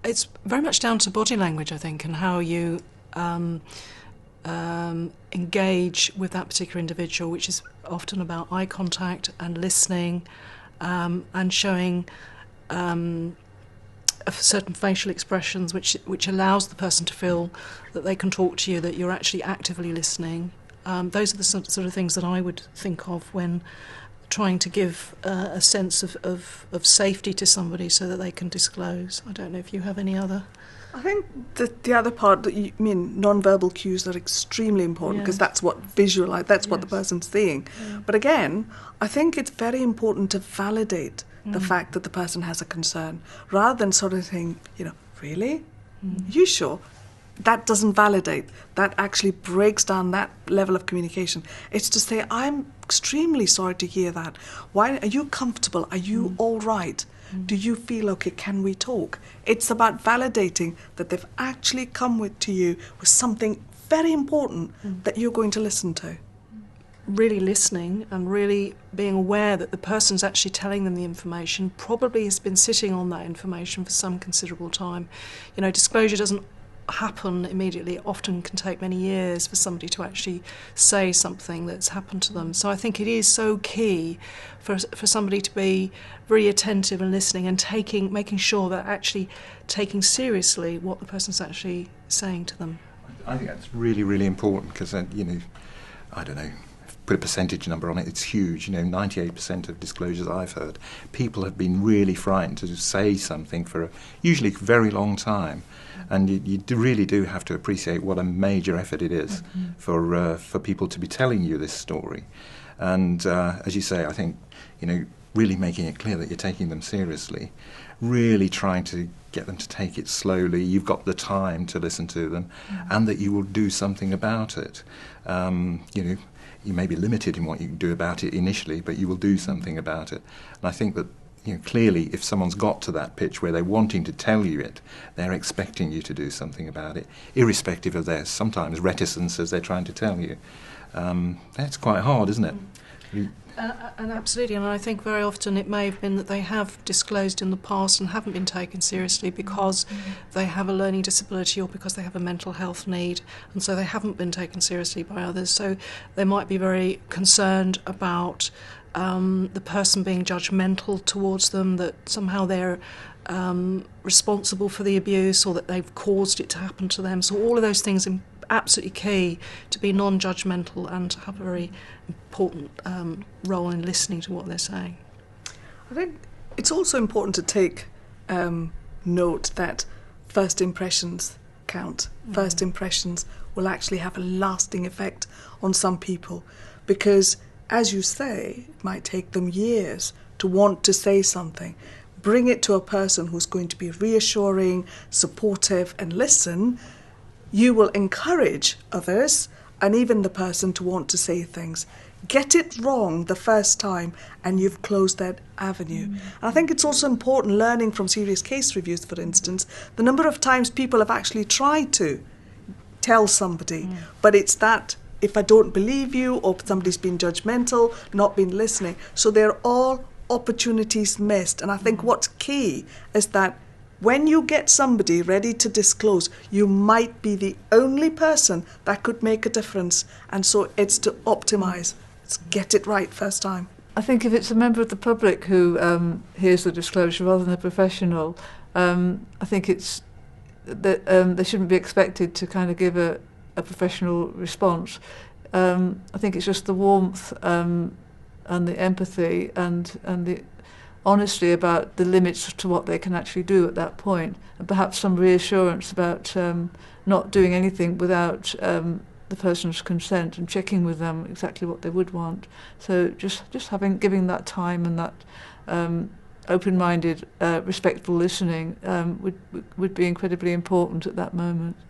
it's very much down to body language, I think, and how you engage with that particular individual, which is often about eye contact and listening, and showing certain facial expressions which allows the person to feel that they can talk to you, that you're actually actively listening. Those are the sort of things that I would think of when trying to give a sense of safety to somebody so that they can disclose. I don't know if you have any other... I think that the other part that you mean, non-verbal cues are extremely important, because that's what what the person's seeing. Yeah. But again, I think it's very important to validate the fact that the person has a concern, rather than sort of saying, really? You sure? That doesn't validate. That actually breaks down that level of communication. It's to say, I'm extremely sorry to hear that. Why are you comfortable? Are you all right? Do you feel okay? Can we talk? It's about validating that they've actually come to you with something very important that you're going to listen to. Really listening and really being aware that the person's actually telling them the information probably has been sitting on that information for some considerable time. Disclosure doesn't happen immediately. It often can take many years for somebody to actually say something that's happened to them. So I think it is so key for somebody to be very attentive and listening and making sure they're actually taking seriously what the person's actually saying to them. I think that's really, really important, because, I don't know, put a percentage number on it, it's huge. 98% of disclosures I've heard, people have been really frightened to say something for a usually very long time. And you really do have to appreciate what a major effort it is for people to be telling you this story. And as you say, I think, really making it clear that you're taking them seriously, really trying to get them to take it slowly. You've got the time to listen to them, and that you will do something about it. You may be limited in what you can do about it initially, but you will do something about it. And I think that, clearly, if someone's got to that pitch where they're wanting to tell you it, they're expecting you to do something about it, irrespective of their sometimes reticence as they're trying to tell you. That's quite hard, isn't it? And absolutely, and I think very often it may have been that they have disclosed in the past and haven't been taken seriously because they have a learning disability or because they have a mental health need, and so they haven't been taken seriously by others. So they might be very concerned about the person being judgmental towards them, that somehow they're responsible for the abuse or that they've caused it to happen to them. So all of those things are absolutely key to be non-judgmental and to have a very important role in listening to what they're saying. I think it's also important to take note that first impressions count. First impressions will actually have a lasting effect on some people, because, as you say, it might take them years to want to say something. Bring it to a person who's going to be reassuring, supportive, and listen. You will encourage others and even the person to want to say things. Get it wrong the first time and you've closed that avenue. And I think it's also important, learning from serious case reviews, for instance, the number of times people have actually tried to tell somebody, but it's that if I don't believe you, or somebody's been judgmental, not been listening. So they're all opportunities missed. And I think what's key is that when you get somebody ready to disclose, you might be the only person that could make a difference. And so it's to optimise. Let's get it right first time. I think if it's a member of the public who hears the disclosure rather than a professional, I think it's that they shouldn't be expected to kind of give a professional response. I think it's just the warmth and the empathy and the honesty about the limits to what they can actually do at that point, and perhaps some reassurance about not doing anything without the person's consent, and checking with them exactly what they would want. So just giving that time and that open-minded, respectful listening would be incredibly important at that moment.